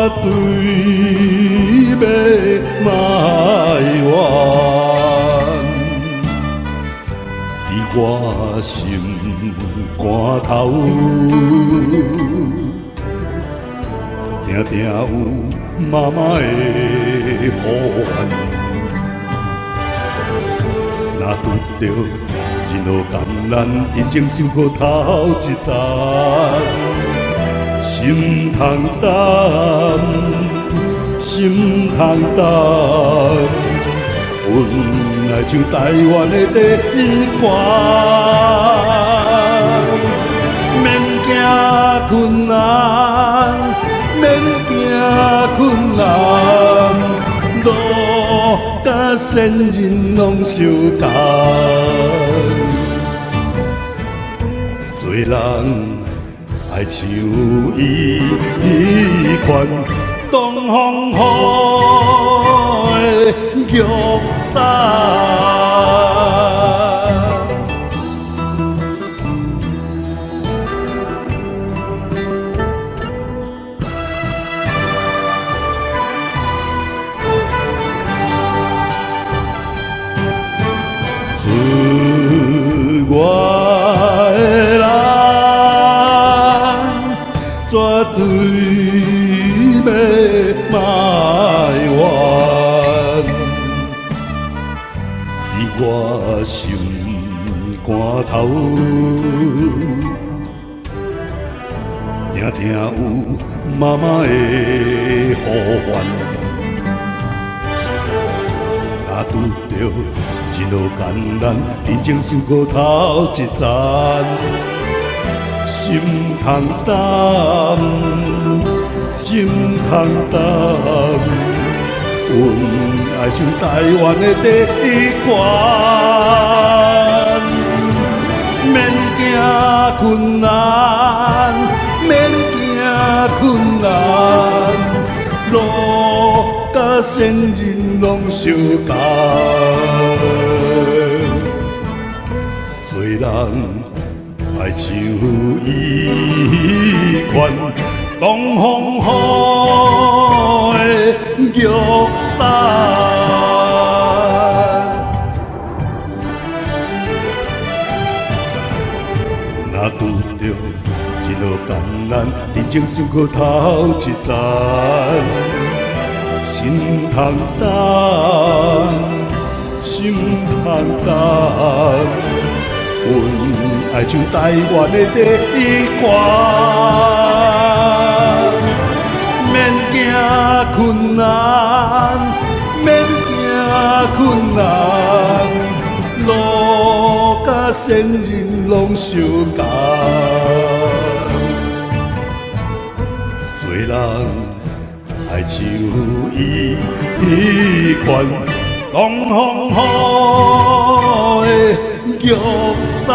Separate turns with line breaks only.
对要埋怨，伫我心肝头，定定有妈妈的呼唤。若拄着真路艰难，认真想过头一站，心通担，心通担。阮爱像台湾的第一关，免惊困难，免惊困难，路甲仙人拢相共。做人爱像伊款东风雨的玉伞。自我的人，绝对要埋怨，伫我心肝头，定定有妈妈的呼唤。若拄着一路艰难，认真想过头一站，心通担，心通担。阮爱像台湾的第一关，免惊困难，免惊困难，路甲仙人拢相共。做人爱像伊款东风雨的玉伞。若拄着一路艰难，认真想过头一站，心通担，心通担。阮爱像台湾的第一关，免惊困难，免惊困难，路甲仙人拢相共。做人爱像伊款东风雨的玉伞。